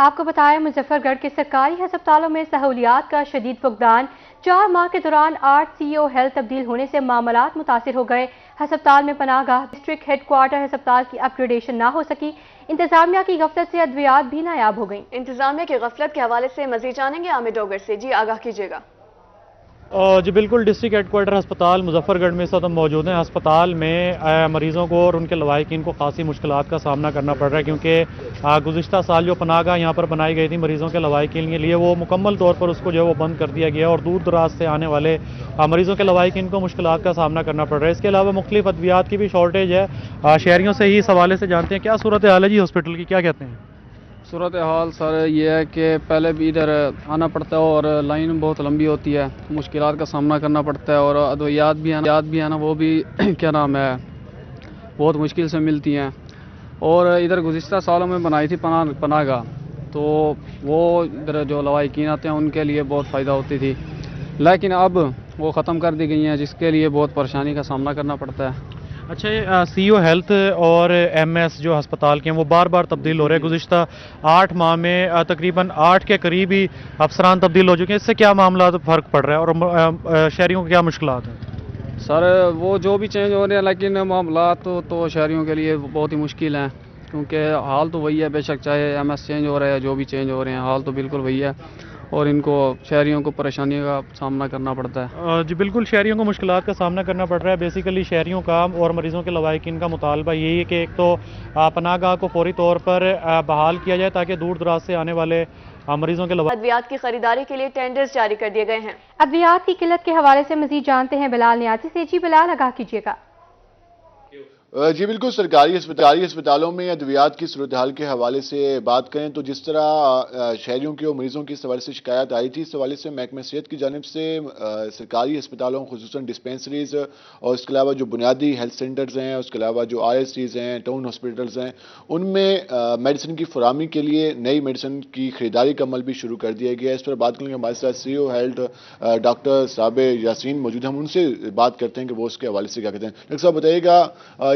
آپ کو بتائیں مظفر گڑھ کے سرکاری ہسپتالوں میں سہولیات کا شدید فقدان 4 ماہ کے دوران 8 سی او ہیلتھ تبدیل ہونے سے معاملات متاثر ہو گئے۔ ہسپتال میں پناہ گاہ ڈسٹرکٹ ہیڈ کوارٹر ہسپتال کی اپ گریڈیشن نہ ہو سکی۔ انتظامیہ کی غفلت سے ادویات بھی نایاب ہو گئیں۔ انتظامیہ کی غفلت کے حوالے سے مزید جانیں گے عامر ڈوگر سے۔ جی آگاہ کیجیے گا۔ جی بالکل، ڈسٹرکٹ ہیڈ کوارٹر ہسپتال مظفر گڑھ میں اس وقت ہم موجود ہیں۔ ہسپتال میں مریضوں کو اور ان کے لواحقین کو خاصی مشکلات کا سامنا کرنا پڑ رہا ہے، کیونکہ گزشتہ سال جو پناہ گاہ یہاں پر بنائی گئی تھی مریضوں کے لواحقین کے لیے، وہ مکمل طور پر اس کو جو ہے وہ بند کر دیا گیا اور دور دراز سے آنے والے مریضوں کے لواحقین کو مشکلات کا سامنا کرنا پڑ رہا ہے۔ اس کے علاوہ مختلف ادویات کی بھی شارٹیج ہے۔ شہریوں سے ہی اس حوالے سے جانتے ہیں کیا صورتحال ہے جی ہاسپٹل کی، کیا کہتے ہیں؟ صورتحال سر یہ ہے کہ پہلے بھی ادھر آنا پڑتا ہے اور لائن بہت لمبی ہوتی ہے، مشکلات کا سامنا کرنا پڑتا ہے، اور ادویات بھی ہیں نا وہ بھی کیا نام ہے بہت مشکل سے ملتی ہیں۔ اور ادھر گزشتہ سالوں میں بنائی تھی پناہ گاہ، تو وہ ادھر جو لواحقین آتے ہیں ان کے لیے بہت فائدہ ہوتی تھی، لیکن اب وہ ختم کر دی گئی ہیں، جس کے لیے بہت پریشانی کا سامنا کرنا پڑتا ہے۔ اچھا، سی او ہیلتھ اور ایم ایس جو ہسپتال کے ہیں وہ بار بار تبدیل ہو رہے ہیں۔ گزشتہ 8 ماہ میں تقریباً 8 کے قریب ہی افسران تبدیل ہو چکے ہیں۔ اس سے کیا معاملات فرق پڑ رہا ہے اور شہریوں کو کیا مشکلات ہیں؟ سر وہ جو بھی چینج ہو رہے ہیں، لیکن معاملات تو شہریوں کے لیے بہت ہی مشکل ہیں، کیونکہ حال تو وہی ہے، بے شک چاہے ایم ایس چینج ہو رہا ہے جو بھی چینج ہو رہے ہیں، حال تو بالکل وہی ہے، اور ان کو شہریوں کو پریشانیوں کا سامنا کرنا پڑتا ہے۔ جی بالکل، شہریوں کو مشکلات کا سامنا کرنا پڑ رہا ہے۔ بیسیکلی شہریوں کا اور مریضوں کے لواحقین کا مطالبہ یہی ہے کہ ایک تو پناہ گاہ کو فوری طور پر بحال کیا جائے تاکہ دور دراز سے آنے والے مریضوں کے ادویات کی خریداری کے لیے ٹینڈرز جاری کر دیے گئے ہیں۔ ادویات کی قلت کے حوالے سے مزید جانتے ہیں بلال نیازی سے۔ جی بلال، آگاہ کیجیے گا۔ جی بالکل، سرکاری ہسپتالوں میں ادویات کی صورتحال کے حوالے سے بات کریں تو جس طرح شہریوں کی اور مریضوں کی اس حوالے سے شکایت آئی تھی، اس حوالے سے محکمہ صحت کی جانب سے سرکاری ہسپتالوں خصوصاً ڈسپینسریز اور اس کے علاوہ جو بنیادی ہیلتھ سینٹرز ہیں، اس کے علاوہ جو آر ایس سیز ہیں، ٹاؤن ہاسپٹلز ہیں، ان میں میڈیسن کی فراہمی کے لیے نئی میڈیسن کی خریداری کا عمل بھی شروع کر دیا گیا ہے۔ اس پر بات کریں گے، ہمارے ساتھ سی او ہیلتھ ڈاکٹر صابر یاسین موجود ہیں، ہم ان سے بات کرتے ہیں کہ وہ اس کے حوالے سے کیا کہتے ہیں۔ ڈاکٹر صاحب بتائیے گا،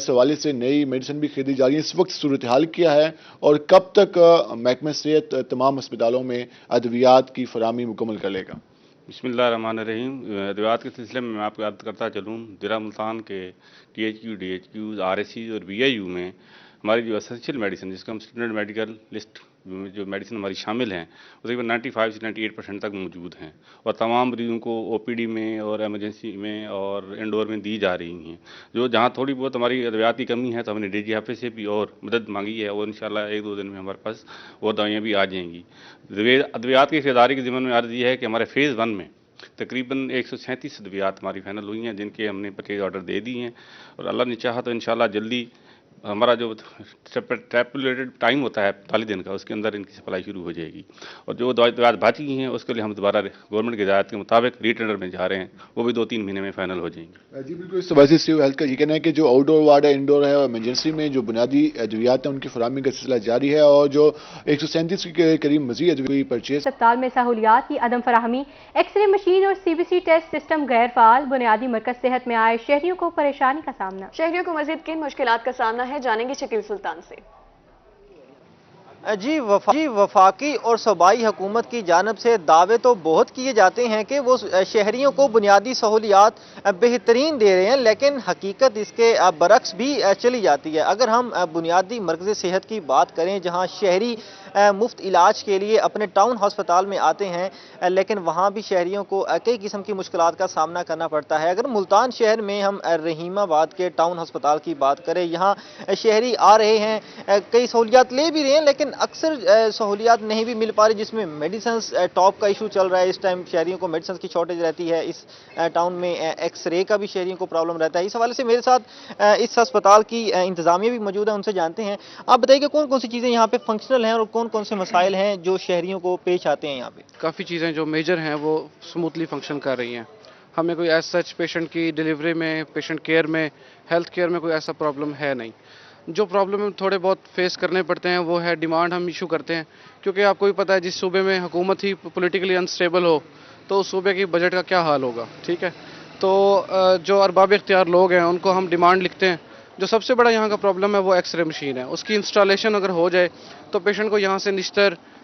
اس حوالے سے نئی میڈیسن بھی خریدی جا رہی ہے، اس وقت صورتحال کیا ہے اور کب تک محکمہ صحت تمام ہسپتالوں میں ادویات کی فراہمی مکمل کر لے گا؟ بسم اللہ الرحمن الرحیم۔ ادویات کے سلسلے میں آپ کو یاد کرتا چلوں، ضلع ملتان کے T H Q, D H Qs, R S Cs اور بی آئی یو میں ہماری جو اسینشیل میڈیسن، جس کا ہم اسٹینڈرڈ میڈیکل لسٹ جو میڈیسن ہماری شامل ہیں، وہ تقریباً 95 سے 98% تک موجود ہیں، اور تمام مریضوں کو او پی ڈی میں اور ایمرجنسی میں اور انڈور میں دی جا رہی ہیں۔ جو جہاں تھوڑی بہت ہماری ادویات کی کمی ہے تو ہم نے ڈی جی ایف اے سے بھی اور مدد مانگی ہے، اور انشاءاللہ 1-2 دن میں ہمارے پاس وہ دوائیاں بھی آ جائیں گی۔ ادویات کی خریداری کے ضمن میں عرض یہ ہے کہ ہمارے فیز 1 میں تقریباً 137 ادویات ہماری فائنل ہوئی ہیں، جن کے ہم نے پرچیز آرڈر دے دی ہیں، اور اللہ نے چاہا تو انشاءاللہ جلدی ہمارا جو ٹیپولیٹڈ ٹائم ہوتا ہے 45 دن کا، اس کے اندر ان کی سپلائی شروع ہو جائے گی، اور جو دوائیات باقی ہیں اس کے لیے ہم دوبارہ گورنمنٹ کی ہدایت کے مطابق ری ٹینڈر میں جا رہے ہیں، وہ بھی 2-3 مہینے میں فائنل ہو جائیں گی۔ جی بالکل، اس وجہ سے ہیلتھ کا یہ کہنا ہے کہ جو آؤٹ ڈور وارڈ ہے، انڈور ہے اور ایمرجنسی میں جو بنیادی ادویات ہیں ان کی فراہمی کا سلسلہ جاری ہے، اور جو 137 کے قریب مزید ادویات پرچیز۔ ہسپتال میں سہولیات کی عدم فراہمی، ایکس رے مشین اور C B C test system غیر فعال، بنیادی مرکز صحت میں آئے شہریوں کو پریشانی کا سامنا۔ شہریوں کو مزید کن مشکلات کا سامنا ہے، جانیں گے شکیل سلطان سے۔ جی وفاقی اور صوبائی حکومت کی جانب سے دعوے تو بہت کیے جاتے ہیں کہ وہ شہریوں کو بنیادی سہولیات بہترین دے رہے ہیں، لیکن حقیقت اس کے برعکس بھی چلی جاتی ہے۔ اگر ہم بنیادی مرکز صحت کی بات کریں، جہاں شہری مفت علاج کے لیے اپنے ٹاؤن ہسپتال میں آتے ہیں، لیکن وہاں بھی شہریوں کو کئی قسم کی مشکلات کا سامنا کرنا پڑتا ہے۔ اگر ملتان شہر میں ہم رحیم آباد کے ٹاؤن ہسپتال کی بات کریں، یہاں شہری آ رہے ہیں، کئی سہولیات لے بھی رہے ہیں، لیکن اکثر سہولیات نہیں بھی مل پا رہی، جس میں میڈیسنز ٹاپ کا ایشو چل رہا ہے اس ٹائم، شہریوں کو میڈیسنز کی شارٹیج رہتی ہے۔ اس ٹاؤن میں ایکس رے کا بھی شہریوں کو پرابلم رہتا ہے۔ اس حوالے سے میرے ساتھ اس ہسپتال کی انتظامیہ بھی موجود ہے، ان سے جانتے ہیں۔ آپ بتائیے کہ کون کون سی چیزیں یہاں پہ فنکشنل ہیں اور کون کون سے مسائل ہیں جو شہریوں کو پیش آتے ہیں یہاں پہ؟ کافی چیزیں جو میجر ہیں وہ سموتھلی فنکشن کر رہی ہیں۔ ہمیں کوئی ایز سچ پیشنٹ کی ڈیلیوری میں، پیشنٹ کیئر میں، ہیلتھ کیئر میں کوئی ایسا پرابلم ہے نہیں۔ جو پرابلم تھوڑے بہت فیس کرنے پڑتے ہیں وہ ہے ڈیمانڈ ہم ایشو کرتے ہیں، کیونکہ آپ کو بھی پتہ ہے جس صوبے میں حکومت ہی پولیٹیکلی انسٹیبل ہو تو اس صوبے کی بجٹ کا کیا حال ہوگا، ٹھیک ہے؟ تو جو ارباب اختیار لوگ ہیں ان کو ہم ڈیمانڈ لکھتے ہیں۔ جو سب سے بڑا یہاں کا پرابلم ہے وہ ایکس رے مشین ہے، اس کی انسٹالیشن اگر ہو جائے تو پیشنٹ کو یہاں سے نشتر